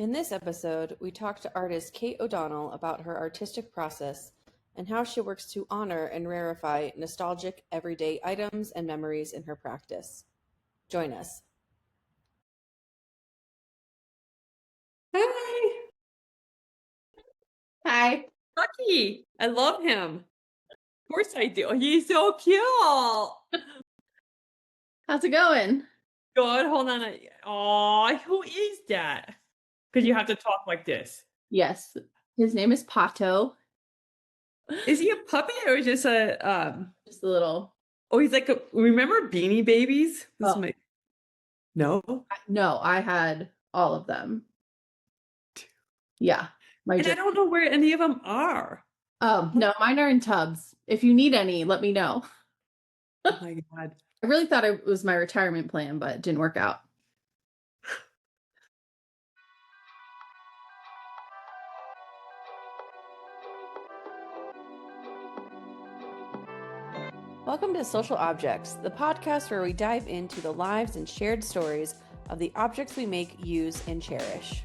In this episode, we talk to artist Kate O'Donnell about her artistic process and how she works to honor and rarefy nostalgic everyday items and memories in her practice. Join us. Hi, Hi. Lucky. I love him. Of course I do. He's so cute. How's it going? Good. Hold on. Oh, who is that? Because you have to talk like this. Yes. His name is Pato. Is he a puppet or just a Just a little. Oh, he's like a. Remember Beanie Babies? No. No, I had all of them. Yeah. And I don't know where any of them are. No, mine are in tubs. If you need any, let me know. Oh my God. I really thought it was my retirement plan, but it didn't work out. Welcome to Social Objects, the podcast where we dive into the lives and shared stories of the objects we make, use, and cherish.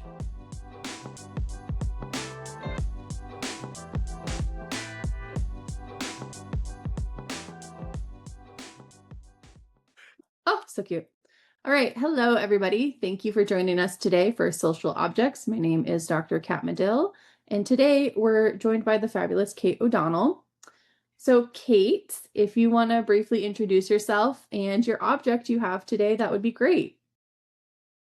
Oh, so cute. All right. Hello, everybody. Thank you for joining us today for Social Objects. My name is Dr. Kat Medill, and today we're joined by the fabulous Kate O'Donnell. So, Kate, if you want to briefly introduce yourself and your object you have today, that would be great.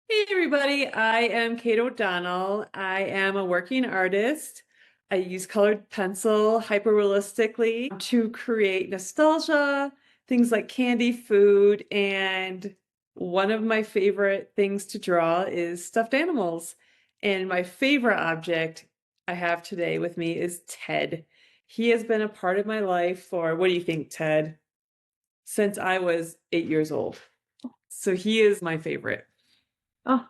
Hey, everybody. I am Kate O'Donnell. I am a working artist. I use colored pencil hyper-realistically to create nostalgia, things like candy, food, and one of my favorite things to draw is stuffed animals. And my favorite object I have today with me is Ted. He has been a part of my life for, what do you think, Ted? Since I was 8 years old. So he is my favorite. Oh,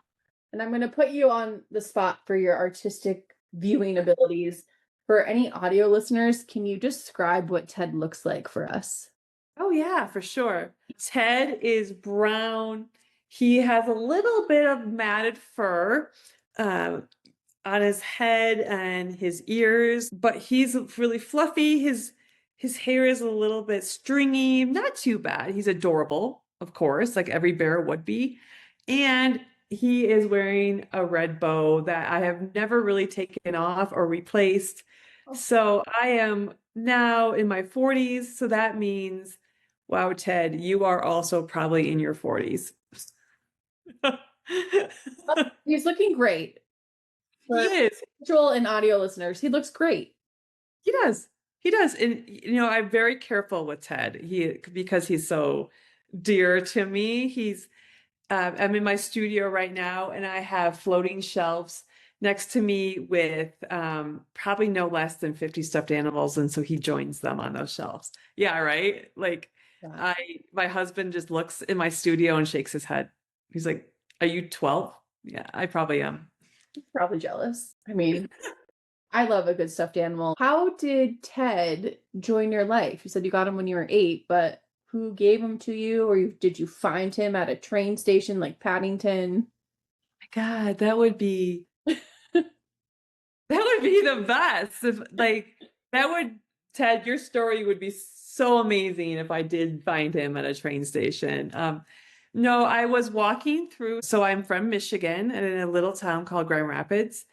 and I'm going to put you on the spot for your artistic viewing abilities. For any audio listeners, can you describe what Ted looks like for us? Oh, yeah, for sure. Ted is brown. He has a little bit of matted fur on his head and his ears, but he's really fluffy. His hair is a little bit stringy, not too bad. He's adorable, of course, like every bear would be. And he is wearing a red bow that I have never really taken off or replaced. So I am now in my 40s. So that means, wow, Ted, you are also probably in your 40s. He's looking great. He is. Visual and audio listeners, he looks great. He does. He does. And, I'm very careful with Ted because he's so dear to me. I'm in my studio right now and I have floating shelves next to me with probably no less than 50 stuffed animals. And so he joins them on those shelves. Yeah, right? Like my husband just looks in my studio and shakes his head. He's like, "Are you 12?" Yeah, I probably am. Probably jealous. I mean, I love a good stuffed animal. How did Ted join your life? You said you got him when you were 8, but who gave him to you, or did you find him at a train station like Paddington? My God, that would be the best. Ted, your story would be so amazing if I did find him at a train station. No, I was walking through. So I'm from Michigan and in a little town called Grand Rapids.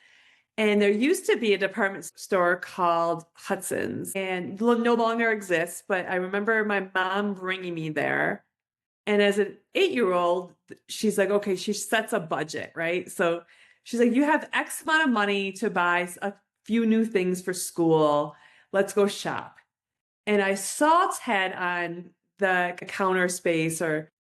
And there used to be a department store called Hudson's and no longer exists. But I remember my mom bringing me there. And as an 8-year-old, she's like, okay, she sets a budget, right? So she's like, you have X amount of money to buy a few new things for school. Let's go shop. And I saw Ted on the counter space or,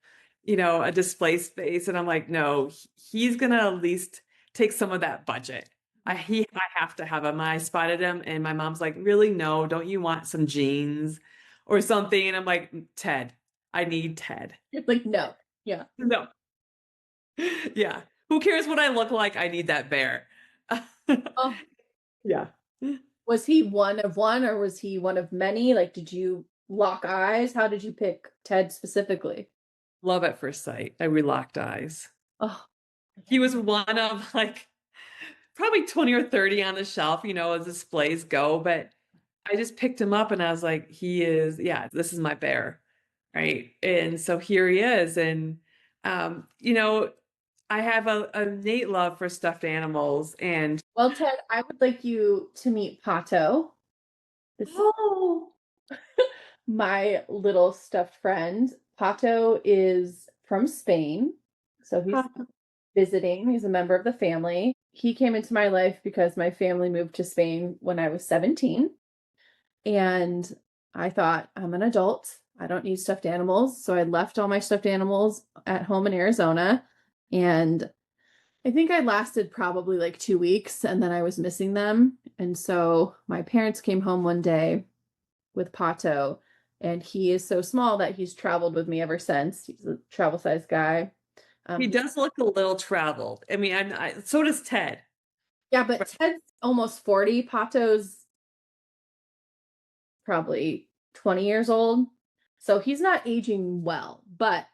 a display space. And I'm like, no, he's going to at least take some of that budget. I have to have him. I spotted him and my mom's like, really? No, don't you want some jeans or something? And I'm like, Ted, I need Ted. You're like, no. Yeah. No. Yeah. Who cares what I look like? I need that bear. Oh. Yeah. Was he one of one or was he one of many? Like, did you lock eyes? How did you pick Ted specifically? Love at first sight. We locked eyes. Oh. He was one of probably 20 or 30 on the shelf, as displays go. But I just picked him up and I was like, this is my bear. Right. And so here he is. And, I have a innate love for stuffed animals. And Well, Ted, I would like you to meet Pato. This is oh, my little stuffed friend. Pato is from Spain. So he's visiting. He's a member of the family. He came into my life because my family moved to Spain when I was 17. And I thought, I'm an adult. I don't need stuffed animals. So I left all my stuffed animals at home in Arizona. And I think I lasted probably like 2 weeks and then I was missing them. And so my parents came home one day with Pato, and he is so small that he's traveled with me ever since. He's a travel sized guy. he does look a little traveled. I mean, so does Ted. Yeah, but Ted's almost 40. Pato's probably 20 years old. So he's not aging well, but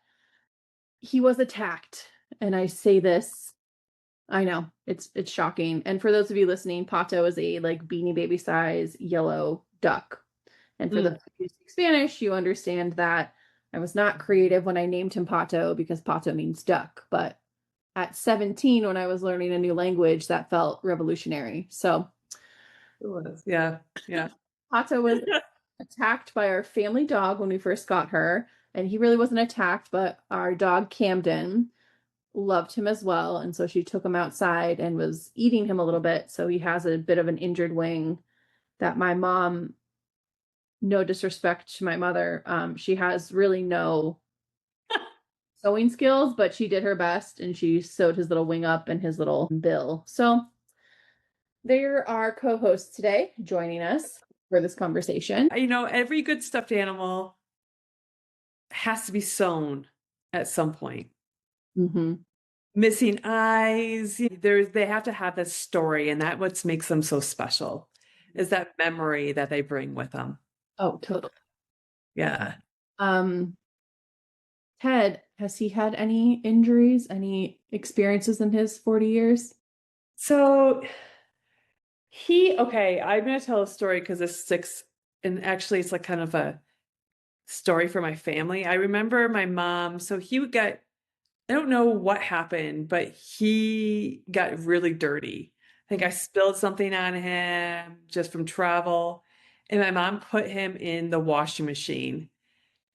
he was attacked. And I say this, I know it's shocking. And for those of you listening, Pato is a like Beanie Baby size yellow duck. And for those who speak Spanish, you understand that I was not creative when I named him Pato because Pato means duck. But at 17, when I was learning a new language, that felt revolutionary. So It was. Yeah. Yeah. Pato was attacked by our family dog when we first got her. And he really wasn't attacked, but our dog Camden loved him as well. And so she took him outside and was eating him a little bit. So he has a bit of an injured wing that my mom, no disrespect to my mother, she has really no sewing skills, but she did her best and she sewed his little wing up and his little bill. So there are co-hosts today joining us for this conversation. Every good stuffed animal has to be sewn at some point. Mm-hmm. Missing eyes, they have to have this story, and that what makes them so special is that memory that they bring with them. Oh, totally. Yeah. Ted, has he had any injuries, any experiences in his 40 years? So I'm going to tell a story because this sticks, and actually it's like kind of a story for my family. I remember my mom, so he would get, I don't know what happened, but he got really dirty. I think I spilled something on him just from travel, and my mom put him in the washing machine.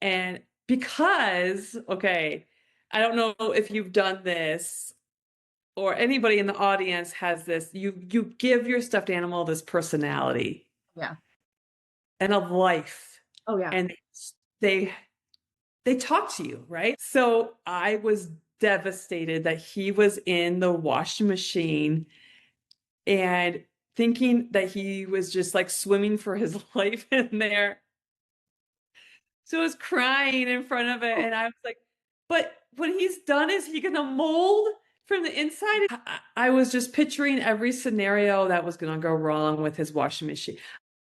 And because, I don't know if you've done this or anybody in the audience has this, you give your stuffed animal this personality. Yeah. And a life. Oh, yeah. And they talk to you, right? So I was devastated that he was in the washing machine and thinking that he was just like swimming for his life in there. So I was crying in front of it. And I was like, but when he's done, is he going to mold from the inside? I was just picturing every scenario that was going to go wrong with his washing machine.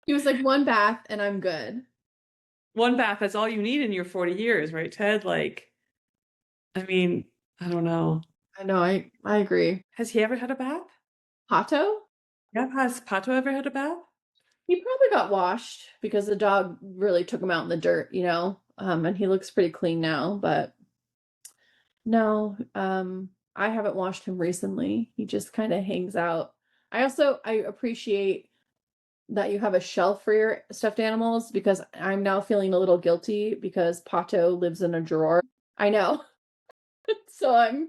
He was like, one bath and I'm good. One bath, that's all you need in your 40 years, right, Ted? Like, I mean, I don't know. I know, I agree. Has he ever had a bath? Pato? Yeah, has Pato ever had a bath? He probably got washed because the dog really took him out in the dirt, and he looks pretty clean now, but no, I haven't washed him recently. He just kind of hangs out. I appreciate that you have a shelf for your stuffed animals because I'm now feeling a little guilty because Pato lives in a drawer. I know. So I'm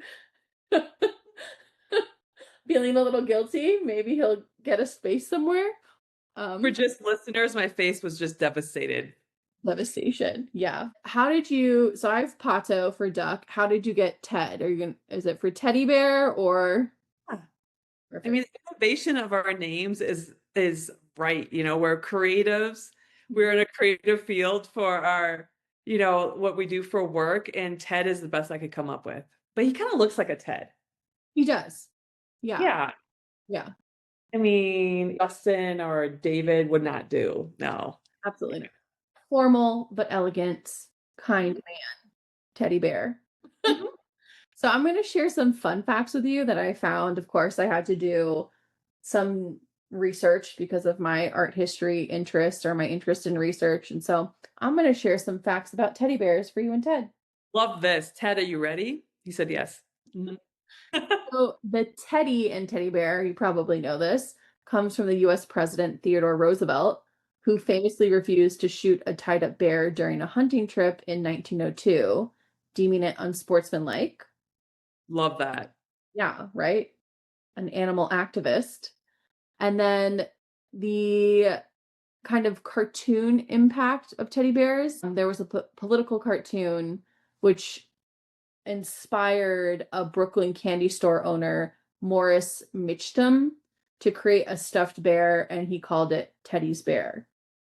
feeling a little guilty. Maybe he'll get a space somewhere. For just listeners, my face was just devastated. Devastation. Yeah. So I have Pato for duck. How did you get Ted? Is it for teddy bear or? I mean, the innovation of our names is right. We're creatives. We're in a creative field for our, what we do for work. And Ted is the best I could come up with. But he kind of looks like a Ted. He does. Yeah. Yeah. Yeah. I mean, Justin or David would not do. No. Absolutely not. Formal but elegant, kind man, teddy bear. So I'm going to share some fun facts with you that I found. Of course, I had to do some research because of my art history interest or my interest in research. And so I'm going to share some facts about teddy bears for you and Ted. Love this. Ted, are you ready? He said yes. Mhm. So the teddy and teddy bear, you probably know this, comes from the US President Theodore Roosevelt, who famously refused to shoot a tied up bear during a hunting trip in 1902, deeming it unsportsmanlike. Love that. Yeah, right? An animal activist. And then the kind of cartoon impact of teddy bears. There was a political cartoon which inspired a Brooklyn candy store owner, Morris Michtom, to create a stuffed bear, and he called it Teddy's Bear.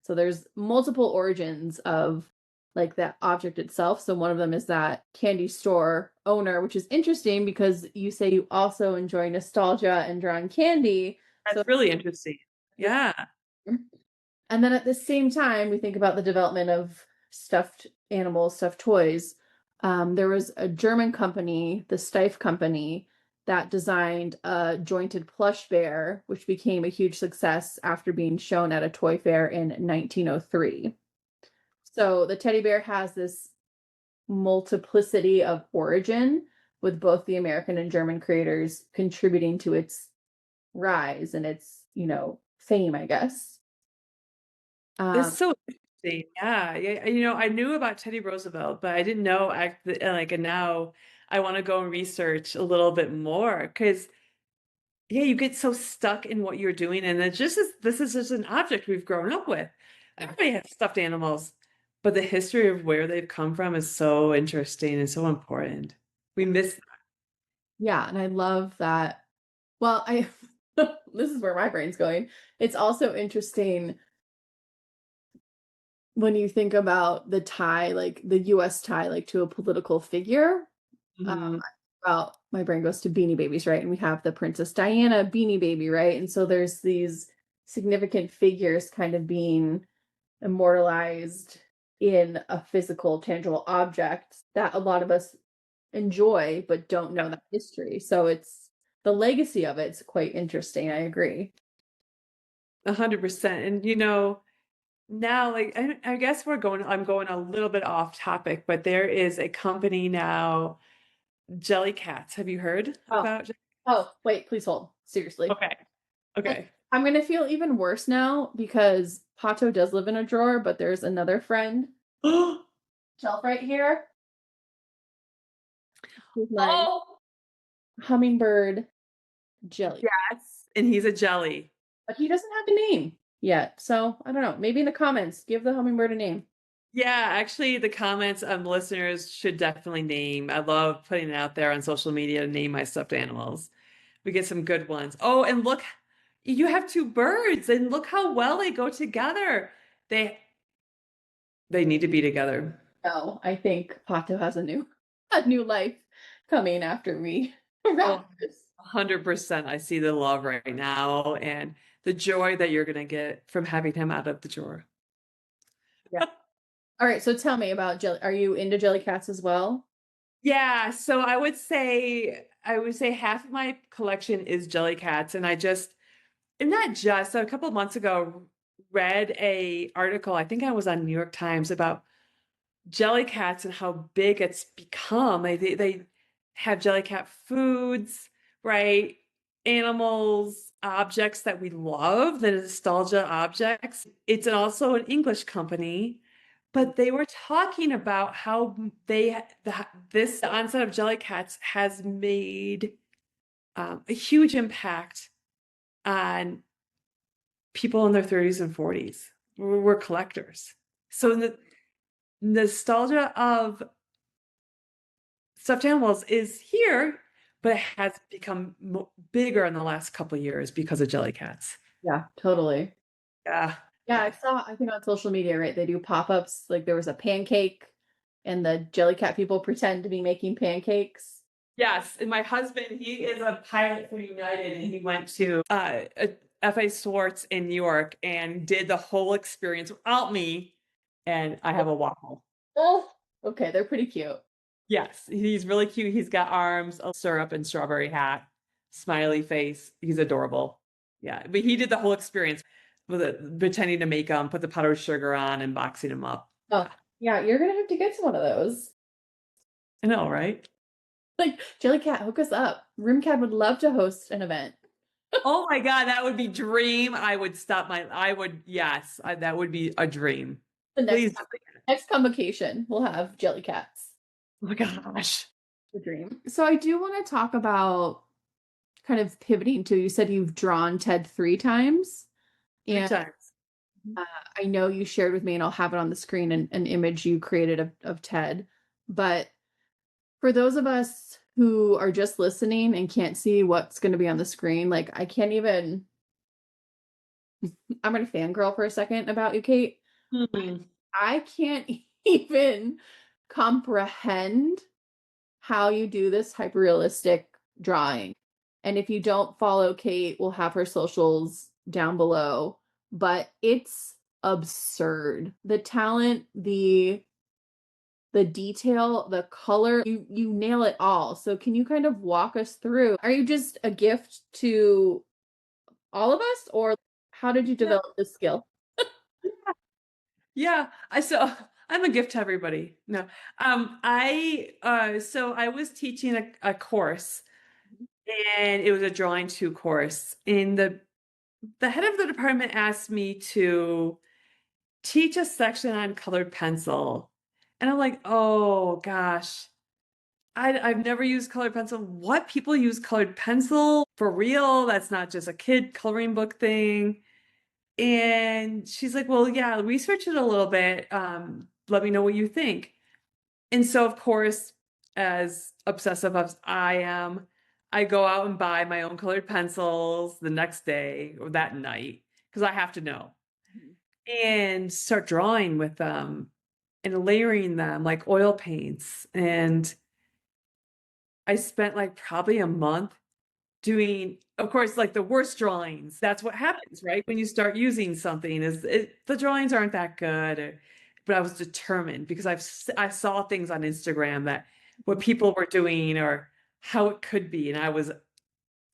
So there's multiple origins of like that object itself. So one of them is that candy store owner, which is interesting because you say you also enjoy nostalgia and drawing candy. So That's really interesting. Yeah. and then at the same time, we think about the development of stuffed animals, stuffed toys. There was a German company, the Steiff company, that designed a jointed plush bear, which became a huge success after being shown at a toy fair in 1903. So the teddy bear has this multiplicity of origin, with both the American and German creators contributing to its rise and its, fame, I guess. That's so interesting. Yeah. Yeah. I knew about Teddy Roosevelt, but I didn't know and now I want to go and research a little bit more because yeah, you get so stuck in what you're doing, and this is just an object we've grown up with. Everybody has stuffed animals, but the history of where they've come from is so interesting and so important. We miss Yeah, and I love that. Well, I this is where my brain's going. It's also interesting when you think about the tie, like the US tie, like to a political figure. Mhm. Well, my brain goes to Beanie Babies, right? And we have the Princess Diana Beanie Baby, right? And so there's these significant figures kind of being immortalized in a physical, tangible object that a lot of us enjoy but don't know that history. So it's the legacy of it's quite interesting. I agree. 100%. And now like I guess I'm going a little bit off topic, but there is a company now, Jellycats. Have you heard Oh, about oh, wait, please hold. Seriously. Okay. And Okay. I'm gonna feel even worse now because Pato does live in a drawer, but there's another friend shelf right here with my Oh, hummingbird jelly. yes. And he's a jelly. But he doesn't have a name yet. So I don't know. Maybe in the comments, give the hummingbird a name. Yeah, actually, the comments listeners should definitely name. I love putting it out there on social media to name my stuffed animals. We get some good ones. Oh, and look, you have two birds, and look how well they go together. They they need to be together. No, I think Pato has a new life coming after we wrap Oh, this. 100%. I see the love right now and the joy that you're gonna get from having him out of the drawer. Yeah. All right. So tell me about jelly. Are you into jelly cats as well? Yeah, so I would say half of my collection is Jellycats, and not just so a couple of months ago read a article, I think I was on New York Times, about Jellycats and how big it's become. They have Jellycat foods, right? Animals, objects that we love, the nostalgia objects. It's also an English company, but they were talking about how this onset of Jellycats has made a huge impact on people in their 30s and 40s. We're collectors. So the nostalgia of stuffed animals is here, but it has become bigger in the last couple of years because of Jellycats. Yeah, totally. Yeah. Yeah, I saw, I think on social media, right? They do pop-ups. Like there was a pancake and the jelly cat people pretend to be making pancakes. Yes, and my husband, he is a pilot for United, and he went to FA Swartz in New York and did the whole experience without me, and I have a waffle. Oh, okay, they're pretty cute. Yes, he's really cute. He's got arms, a syrup and strawberry hat, smiley face. He's adorable. Yeah. But he did the whole experience with it, pretending to make them, put the powdered sugar on and boxing them up. Oh, yeah, you're gonna have to get to one of those. I know, right? Like, Jellycat, hook us up. Roomcat would love to host an event. Oh my God, that would be dream. Yes, that would be a dream. The Please. next convocation, we'll have Jellycats. Oh my gosh. The dream. So I do want to talk about kind of pivoting to, you said you've drawn Ted 3 times. Three And times. I know you shared with me, and I'll have it on the screen, an image you created of Ted. But for those of us who are just listening and can't see what's going to be on the screen, like I can't even, I'm going to fangirl for a second about you, Kate. Hmm. I can't even comprehend how you do this hyperrealistic drawing. And if you don't follow Kate, we'll have her socials down below. But it's absurd. The talent, the detail, the color, you nail it all. So can you kind of walk us through? Are you just a gift to all of us, or how did you develop this skill? Yeah, I'm a gift to everybody. No, I was teaching a course, and it was a drawing 2 course. And the head of the department asked me to teach a section on colored pencil, and I'm like, oh gosh, I've never used colored pencil. What, people use colored pencil for real? That's not just a kid coloring book thing. And she's like, well, yeah, research it a little bit. Let me know what you think. And so, of course, as obsessive as I am, I go out and buy my own colored pencils the next day or that night because I have to know, and start drawing with them and layering them like oil paints. And I spent like probably a month doing, of course, like the worst drawings. That's what happens, right? When you start using something, the drawings aren't that good. But I was determined because I saw things on Instagram that what people were doing or how it could be, and I was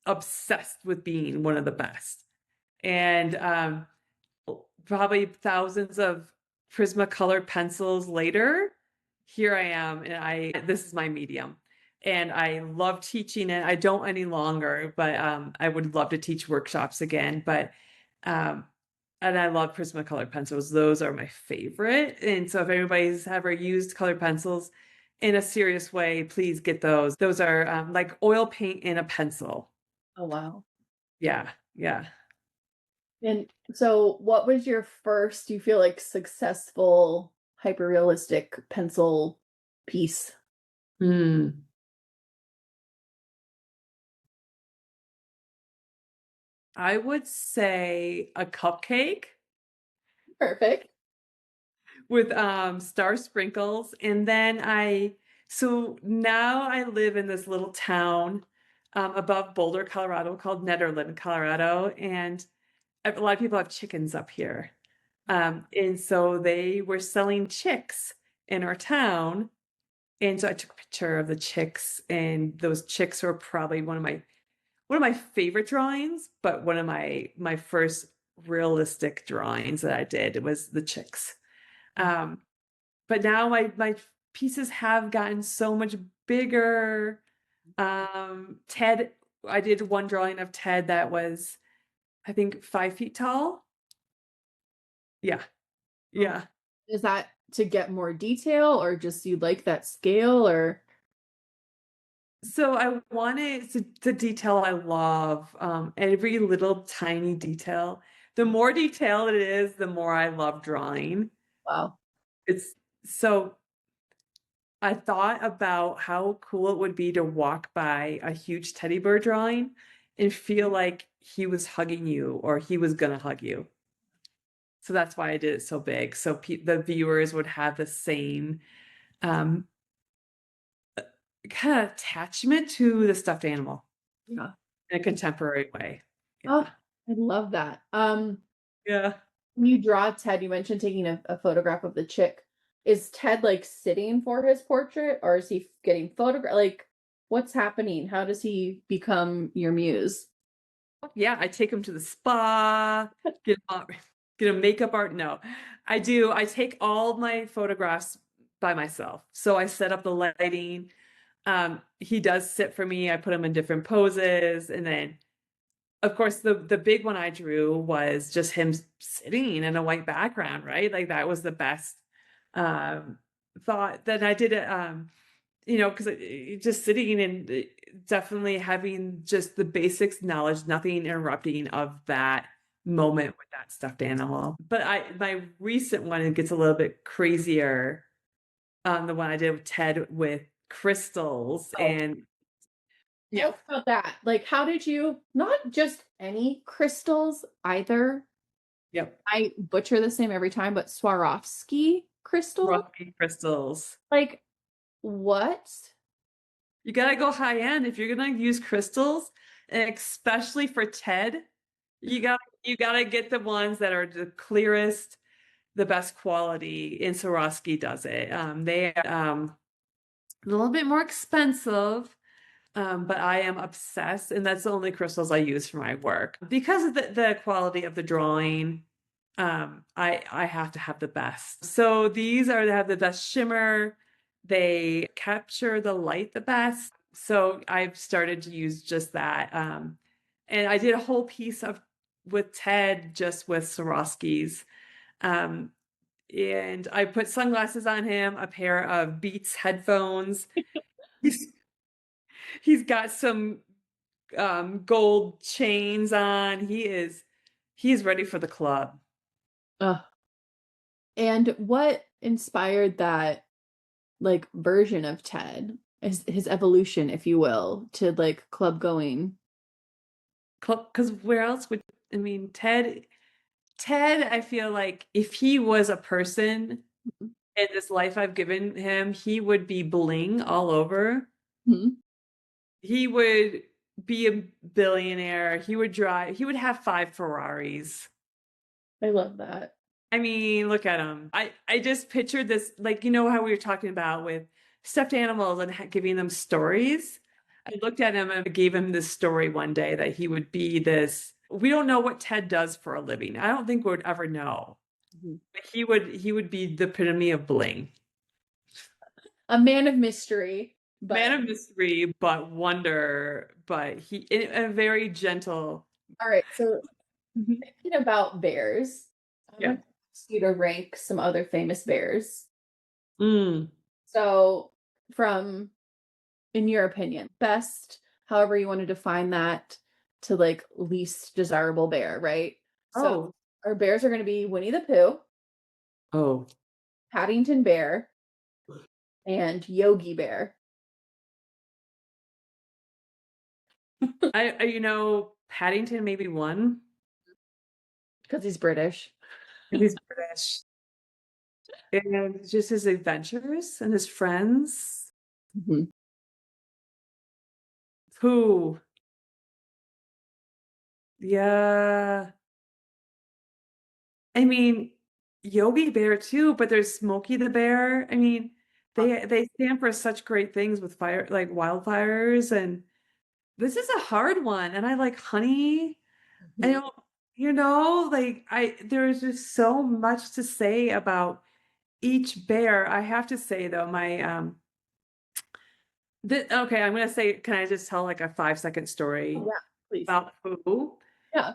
obsessed with being one of the best. And probably thousands of Prismacolor pencils later, here I am, and this is my medium. And I love teaching it. I don't any longer, but I would love to teach workshops again. But and I love Prismacolor pencils. Those are my favorite. And so if anybody's ever used colored pencils in a serious way, please get those. Those are like oil paint in a pencil. Oh, wow. Yeah, yeah. And so what was your first, you feel like, successful hyperrealistic pencil piece? Hmm. I would say a cupcake Perfect. with star sprinkles. And then so now I live in this little town above Boulder, Colorado, called Nederland, Colorado. And a lot of people have chickens up here. And so they were selling chicks in our town. And so I took a picture of the chicks, and those chicks were probably one of my favorite drawings, but one of my first realistic drawings that I did was the chicks. But now my pieces have gotten so much bigger. Ted, I did one drawing of Ted that was, I think, 5 feet tall. Yeah, yeah. Is that to get more detail, or just you like that scale, or? So I wanted the detail I love, every little tiny detail. The more detailed it is, the more I love drawing. Wow. It's so I thought about how cool it would be to walk by a huge teddy bear drawing and feel like he was hugging you or he was gonna hug you. So that's why I did it so big. So the viewers would have the same um, kind of attachment to the stuffed animal. Yeah. In a contemporary way. Oh, Yeah. I love that. Yeah. When you draw Ted, you mentioned taking a photograph of the chick. Is Ted like sitting for his portrait, or is he getting photographed? Like, what's happening? How does he become your muse? Yeah, I take him to the spa, get get a makeup art. No, I do. I take all my photographs by myself. So I set up the lighting. He does sit for me. I put him in different poses, and then of course the big one I drew was just him sitting in a white background, right? Like that was the best um thought. Then I did it because just sitting and definitely having just the basics knowledge, nothing interrupting of that moment with that stuffed animal. But my recent one, it gets a little bit crazier. The one I did with Ted with crystals Oh, and tell us about that. Like, how did you, not just any crystals either? yep, I butcher this name every time, but Swarovski crystal? rocky crystals. Like, what? You gotta go high end if you're gonna use crystals, and especially for Ted. You gotta get the ones that are the clearest, the best quality. And Swarovski does it. They a little bit more expensive, but I am obsessed, and that's the only crystals I use for my work because of the quality of the drawing. I have to have the best. So these are they have the best shimmer. They capture the light the best. So I've started to use just that. And I did a whole piece of with Ted just with Swarovskis. Um, and I put sunglasses on him, a pair of Beats headphones. He's he's got some gold chains on. He's ready for the club. Ugh. And what inspired that, like, version of Ted, his evolution, if you will, to like club going? Because where else would I mean Ted, I feel like if he was a person in this life I've given him, he would be bling all over. Mhm. He would be a billionaire. He would have 5 Ferraris. I love that. I mean, look at him. I just pictured this, like, you know how we were talking about with stuffed animals and giving them stories. I looked at him and gave him this story one day that he would be this. We don't know what Ted does for a living. I don't think we'd ever know. Mhm. But he would be the epitome of bling. A man of mystery, Man but of mystery, but wonder, but he in a very gentle. all right. So Mhm. thinking about bears, I Yeah. want you to rank some other famous bears. Mm. So, from, in your opinion, best, however you want to define that, to like least desirable bear, right? So, Oh. our bears are going to be Winnie the Pooh, Oh. Paddington Bear, and Yogi Bear. Paddington maybe won. Because he's British. He's British. And just his adventures and his friends Mhm. who, yeah. I mean, Yogi Bear too, but there's Smokey the Bear. I mean, they stand for such great things with fire, like wildfires, and this is a hard one. And I like honey. I Mhm. don't, like there's just so much to say about each bear. I have to say though, okay, I'm gonna say, can I just tell like a 5-second story Yeah, please. about who? Yeah.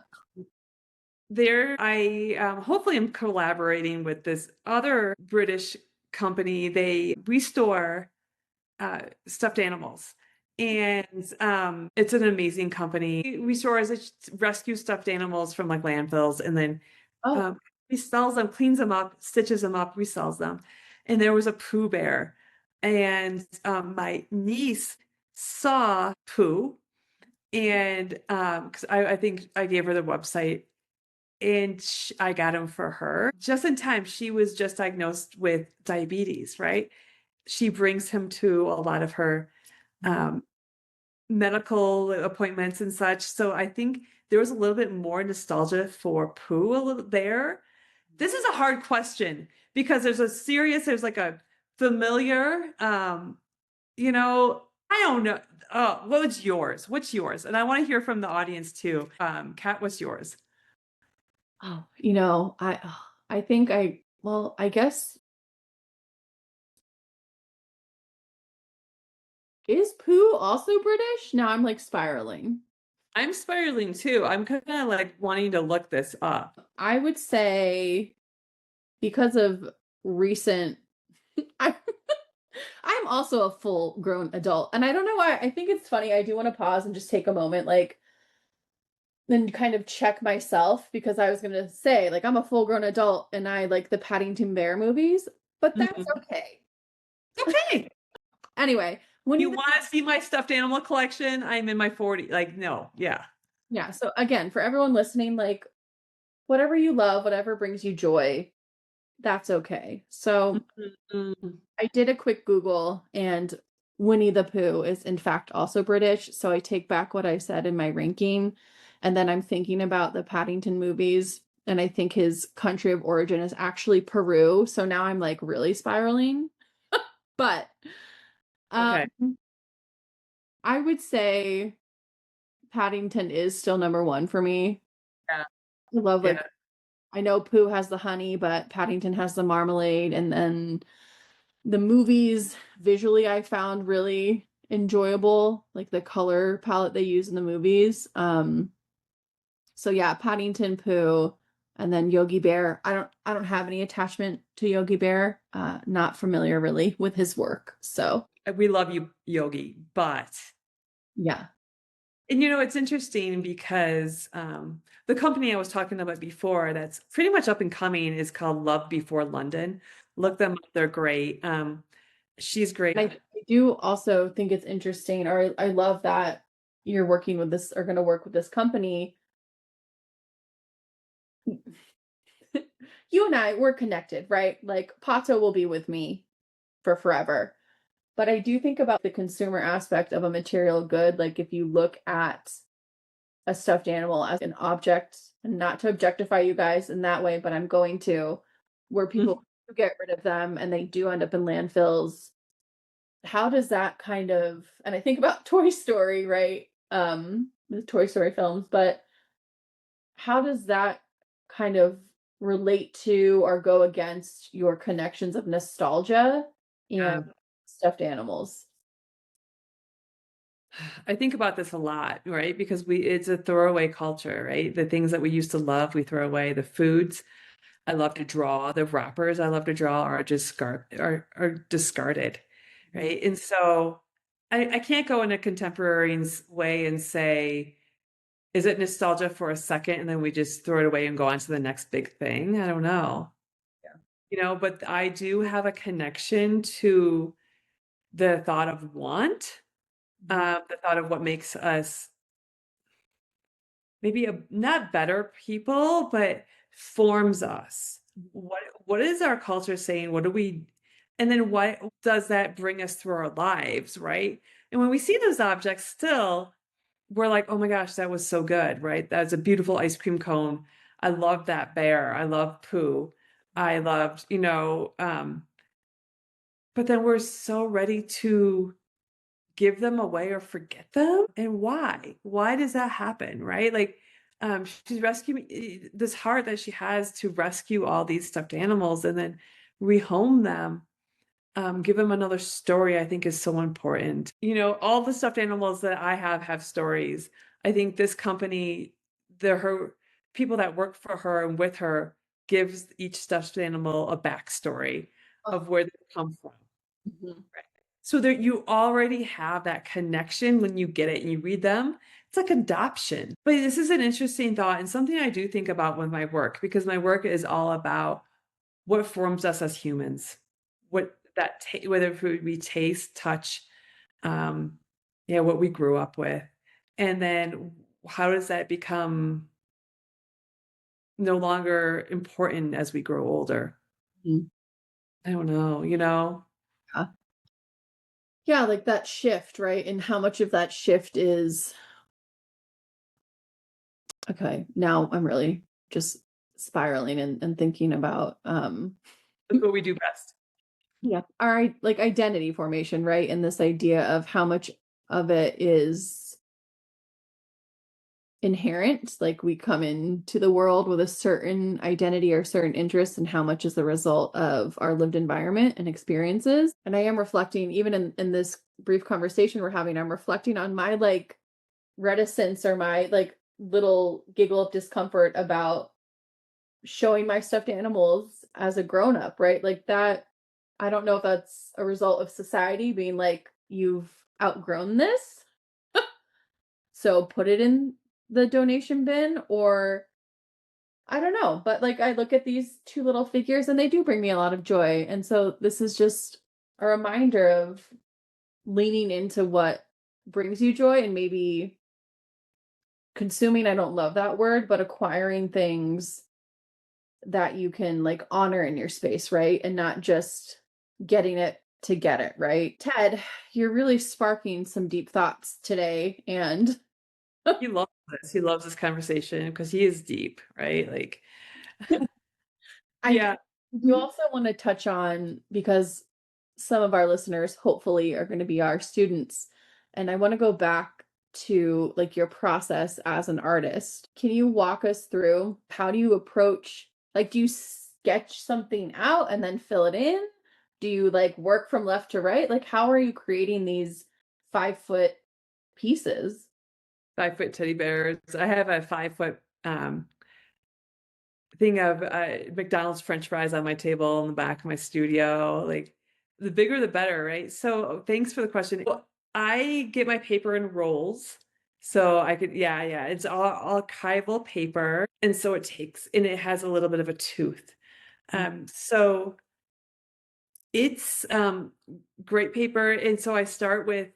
There, I hopefully am collaborating with this other British company. They restore stuffed animals. And it's an amazing company. Restores rescue stuffed animals from like landfills and then Oh, resells them, cleans them up, stitches them up, resells them. And there was a Pooh Bear. And my niece saw Pooh and because I think I gave her the website and I got him for her just in time. She was just diagnosed with diabetes, right? She brings him to a lot of her um, medical appointments and such. So I think there was a little bit more nostalgia for Pooh a little there. This is a hard question because there's like a familiar, I don't know. Oh, what's yours? What's yours? And I want to hear from the audience too. Kat, what's yours? Oh, I think I guess is Pooh also British? Now I'm like spiraling. I'm spiraling too. I'm kind of like wanting to look this up. I would say because of recent I I'm also a full grown adult. And I don't know why. I think it's funny. I do want to pause and just take a moment, like, then kind of check myself because I was going to say, like, I'm a full grown adult and I like the Paddington Bear movies, but that's Mhm. okay. Okay. Anyway, when You you, want to see my stuffed animal collection? I'm in my 40s. Like, no, yeah. yeah. So again, for everyone listening, like, whatever you love, whatever brings you joy, that's okay. So Mhm. I did a quick Google and Winnie the Pooh is in fact also British. So I take back what I said in my ranking. And then I'm thinking about the Paddington movies. And I think his country of origin is actually Peru. So now I'm like really spiraling. But um, Okay. I would say Paddington is still number one for me. Yeah. I love Yeah. like I know Pooh has the honey, but Paddington has the marmalade. And then the movies visually I found really enjoyable, like the color palette they use in the movies. So yeah, Paddington, Pooh, and then Yogi Bear. I don't have any attachment to Yogi Bear. Not familiar really with his work. So We love you, Yogi, but yeah. and it's interesting because the company I was talking about before that's pretty much up and coming is called Love Before London. Look them up, they're great. She's great. And I do also think it's interesting, or I love that you're working with this or going to work with this company. You and I, we're connected, right? Like Pato will be with me for forever. But I do think about the consumer aspect of a material good. Like if you look at a stuffed animal as an object, and not to objectify you guys in that way, but I'm going to, where Mhm. people do get rid of them and they do end up in landfills. How does that kind of, and I think about Toy Story, right? The Toy Story films, but how does that kind of relate to or go against your connections of nostalgia and stuffed animals? I think about this a lot, right? Because it's a throwaway culture, right? The things that we used to love, we throw away. The foods I love to draw, the wrappers I love to draw are discarded, right? And so I can't go in a contemporary way and say, is it nostalgia for a second and then we just throw it away and go on to the next big thing? I don't know. Yeah. But I do have a connection to the thought of want, the thought of what makes us maybe not better people, but forms us. What is our culture saying? What do we, and then what does that bring us through our lives, right? And when we see those objects still, we're like, oh my gosh, that was so good, right? That's a beautiful ice cream cone. I love that bear. I love Pooh. I loved, but then we're so ready to give them away or forget them. And why does that happen, right? Like she's rescuing this heart that she has to rescue all these stuffed animals and then rehome them, give them another story. I think is so important. All the stuffed animals that I have stories. I think this company, her people that work for her and with her, gives each stuffed animal a backstory Oh, of where they come from. mhm. So that you already have that connection when you get it and you read them. It's like adoption. But this is an interesting thought and something I do think about with my work because my work is all about what forms us as humans. Whether we taste, touch, what we grew up with. And then how does that become no longer important as we grow older? Mhm. I don't know. Yeah. Yeah, like that shift, right? And how much of that shift is okay. Now I'm really just spiraling and thinking about That's what we do best. yeah, our like identity formation, right? And this idea of how much of it is inherent. Like we come into the world with a certain identity or certain interests, and how much is the result of our lived environment and experiences. And I am reflecting, even in this brief conversation we're having, I'm reflecting on my like reticence or my like little giggle of discomfort about showing my stuffed animals as a grown up, right? Like that, I don't know if that's a result of society being like, you've outgrown this, so put it in the donation bin, or I don't know. But like, I look at these two little figures and they do bring me a lot of joy. And so this is just a reminder of leaning into what brings you joy, and maybe consuming, I don't love that word, but acquiring things that you can like honor in your space, right? And not just getting it to get it, right? Ted, you're really sparking some deep thoughts today. And He loves this. He loves this conversation because he is deep, right? Like, I yeah. do also want to touch on, because some of our listeners hopefully are going to be our students, and I want to go back to like your process as an artist. Can you walk us through, how do you approach, like, do you sketch something out and then fill it in? Do you like work from left to right? Like, how are you creating these 5-foot pieces? 5-foot teddy bears. I have a 5-foot thing of McDonald's French fries on my table in the back of my studio. Like, the bigger the better, right? So thanks for the question. Well, I get my paper in rolls. So I could, yeah, it's all archival paper. And so and it has a little bit of a tooth. So it's great paper. And so I start with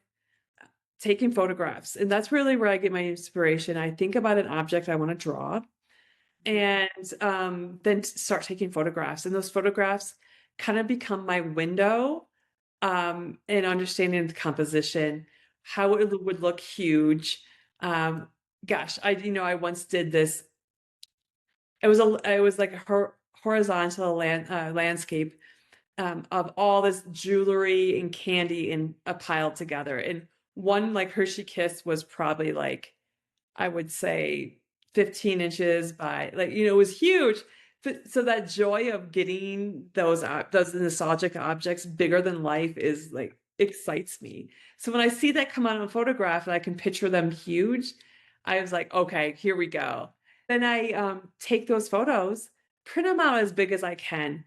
taking photographs. And that's really where I get my inspiration. I think about an object I want to draw, and then start taking photographs. And those photographs kind of become my window in understanding the composition, how it would look huge. Gosh, I once did this. It was like a horizontal landscape of all this jewelry and candy in a pile together. And one like Hershey Kiss was probably like, I would say 15 inches by like, it was huge. So that joy of getting those nostalgic objects bigger than life is like, excites me. So when I see that come out on a photograph and I can picture them huge, I was like, okay, here we go. Then I take those photos, print them out as big as I can,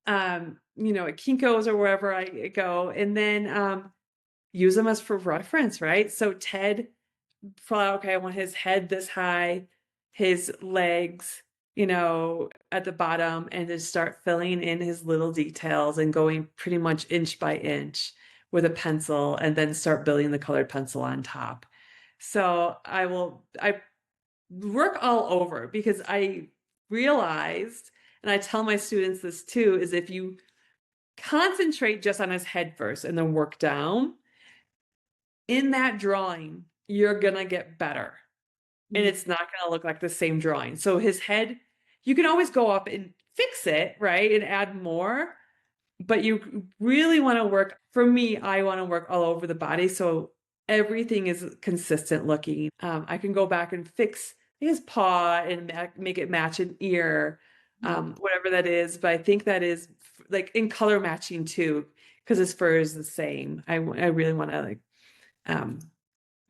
at Kinko's or wherever I go, and then use them as for reference, right? So Ted, okay, I want his head this high, his legs, at the bottom, and just start filling in his little details and going pretty much inch by inch with a pencil, and then start building the colored pencil on top. So I work all over, because I realized, and I tell my students this too, is if you concentrate just on his head first and then work down, in that drawing, you're going to get better. And it's not going to look like the same drawing. So his head, you can always go up and fix it, right? And add more. But you really want to work, for me, I want to work all over the body. So everything is consistent looking. I can go back and fix his paw and make it match an ear, whatever that is. But I think that is like in color matching too, because his fur is the same. I really want to like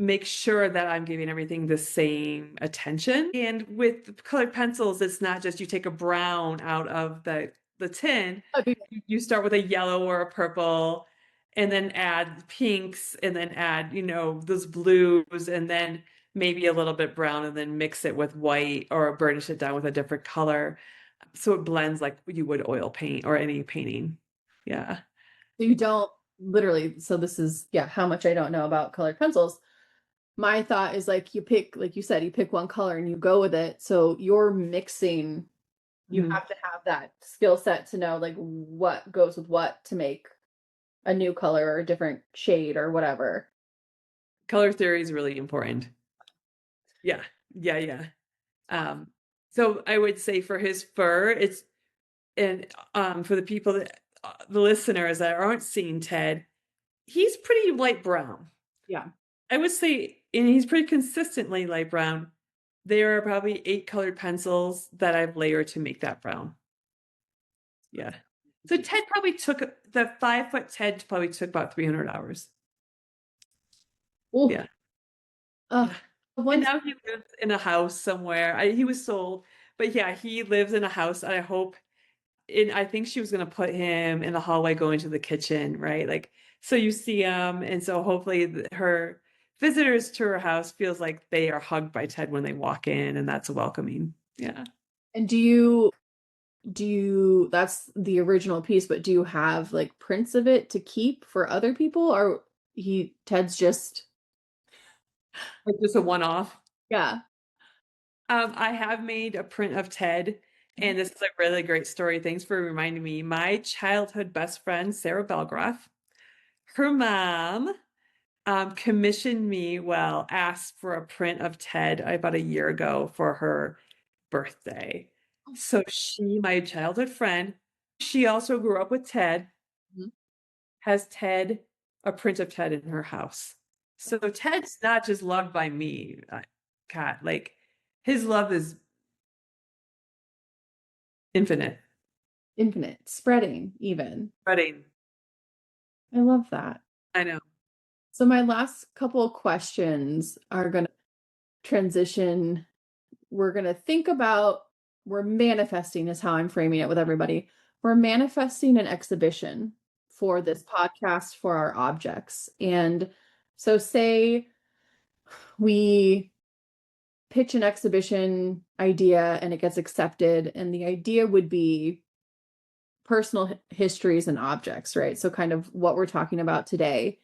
make sure that I'm giving everything the same attention. And with colored pencils, it's not just you take a brown out of the tin. Okay. You start with a yellow or a purple, and then add pinks, and then add, those blues, and then maybe a little bit brown, and then mix it with white or burnish it down with a different color. So it blends like you would oil paint or any painting. Yeah. So you don't literally, so this is, how much I don't know about colored pencils. My thought is like, you pick, like you said, you pick one color and you go with it. So you're mixing, you Mhm. have to have that skill set to know like what goes with what to make a new color or a different shade or whatever. Color theory is really important. Yeah. Yeah. So I would say for his fur, and for the people that the listeners that aren't seeing Ted, he's pretty light brown. Yeah. I would say, and he's pretty consistently light brown. There are probably 8 colored pencils that I've layered to make that brown. Yeah. So Ted probably took the 5-foot Ted probably took about 300 hours. Oh, Yeah. uh, And once now he lives in a house somewhere. He was sold, but yeah, he lives in a house. I hope, and I think she was going to put him in the hallway going to the kitchen, right? Like, so you see him, and so hopefully her visitors to her house feels like they are hugged by Ted when they walk in, and that's welcoming. Yeah. and do you that's the original piece, but do you have like prints of it to keep for other people, or Ted's just Like just a one-off. yeah. I have made a print of Ted, and this is a really great story. Thanks for reminding me. My childhood best friend, Sarah Belgroff, her mom commissioned me, asked for a print of Ted about a year ago for her birthday. So she, my childhood friend, she also grew up with Ted, Mhm. has Ted, a print of Ted in her house. So Ted's not just loved by me, Kat, like his love is infinite. Infinite, spreading even. Spreading. I love that. I know. So my last couple of questions are going to transition. We're going to think about, we're manifesting is how I'm framing it with everybody. We're manifesting an exhibition for this podcast for our objects. And so say we pitch an exhibition idea and it gets accepted, and the idea would be personal histories and objects, right? So kind of what we're talking about today.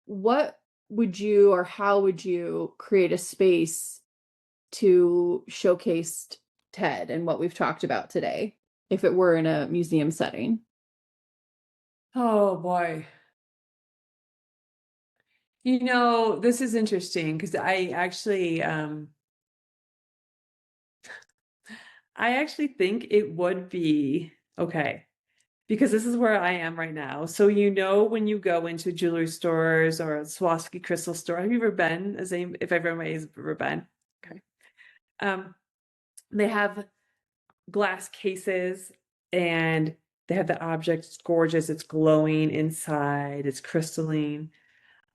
What would you, or how would you create a space to showcase Ted and what we've talked about today if it were in a museum setting? Oh boy. This is interesting because I actually think it would be okay, because this is where I am right now. So when you go into jewelry stores or a Swarovski crystal store, have you ever been? If everybody's ever been, okay. They have glass cases, and they have the object. It's gorgeous. It's glowing inside. It's crystalline.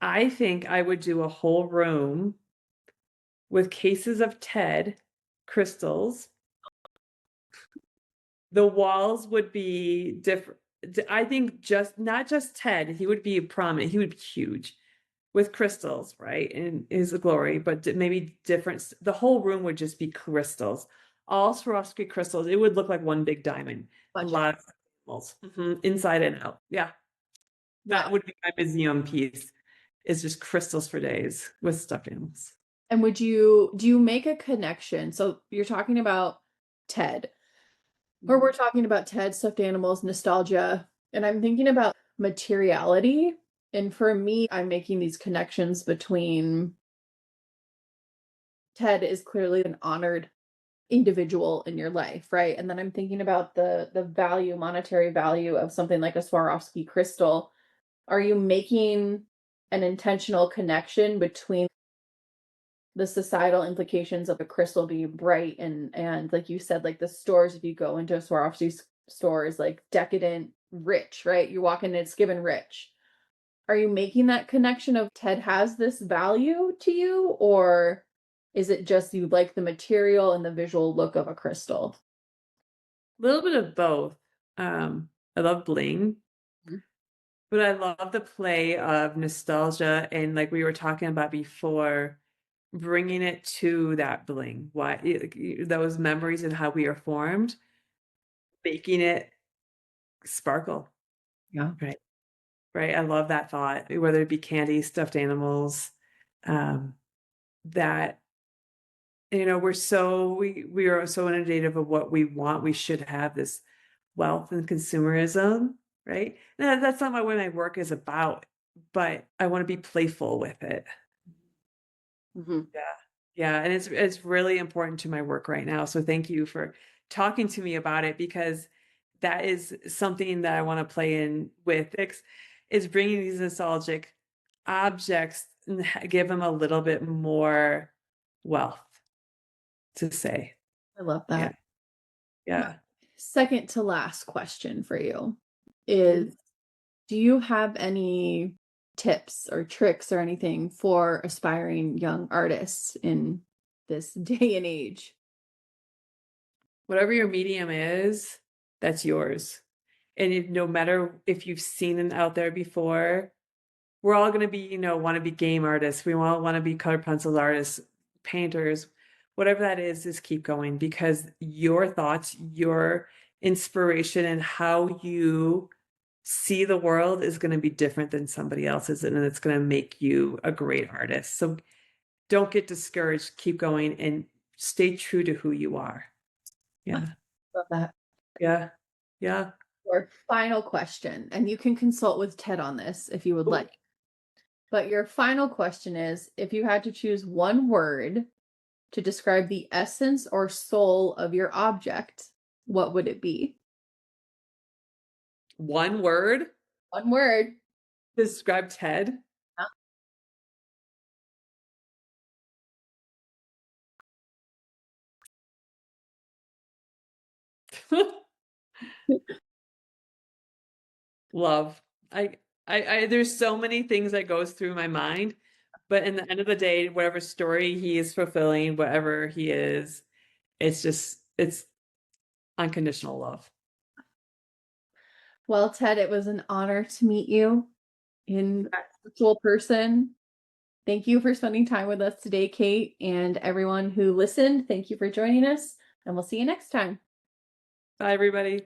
I think I would do a whole room with cases of Ted crystals. The walls would be different. I think not just Ted, he would be prominent, he would be huge with crystals, right? In his glory, but maybe different. The whole room would just be crystals, all Swarovski crystals. It would look like one big diamond. A lot of crystals, inside and out. Yeah. That would be my museum piece, is just crystals for days with stuffed animals. And do you make a connection? So you're talking about Ted, or we're talking about Ted, stuffed animals, nostalgia, and I'm thinking about materiality. And for me, I'm making these connections between Ted is clearly an honored individual in your life, right? And then I'm thinking about the value, monetary value of something like a Swarovski crystal. Are you making an intentional connection between the societal implications of a crystal being bright and like you said, like the stores, if you go into a Swarovski store, is like decadent, rich, right? You walk in, it's given rich. Are you making that connection of Ted has this value to you, or is it just you like the material and the visual look of a crystal? A little bit of both. I love bling, but I love the play of nostalgia, and like we were talking about before, bringing it to that bling, those memories and how we are formed, making it sparkle. Yeah. Right. I love that thought, whether it be candy, stuffed animals, that we are so inundated of what we want. We should have this wealth and consumerism, right? Now, that's not what my work is about, but I want to be playful with it. Mm-hmm. Yeah, and it's really important to my work right now. So thank you for talking to me about it, because that is something that I want to play in with. Is bringing these nostalgic objects give him a little bit more wealth to say. I love that. Yeah. Second to last question for you is, do you have any tips or tricks or anything for aspiring young artists in this day and age? Whatever your medium is, that's yours. And no matter if you've seen it out there before, we're all going to be, want to be game artists. We all want to be colored pencils artists, painters, whatever that is keep going, because your thoughts, your inspiration, and how you see the world is going to be different than somebody else's, and it's going to make you a great artist. So don't get discouraged, keep going, and stay true to who you are. Yeah. Love that. Yeah. Yeah. Your final question, and you can consult with Ted on this if you would like. But your final question is, if you had to choose one word to describe the essence or soul of your object, what would it be? One word? One word. Describe Ted? Love. I there's so many things that goes through my mind, but in the end of the day, whatever story he is fulfilling, whatever he is, it's unconditional love. Well, Ted, it was an honor to meet you in virtual person. Thank you for spending time with us today, Kate, and everyone who listened. Thank you for joining us, and we'll see you next time. Bye, everybody.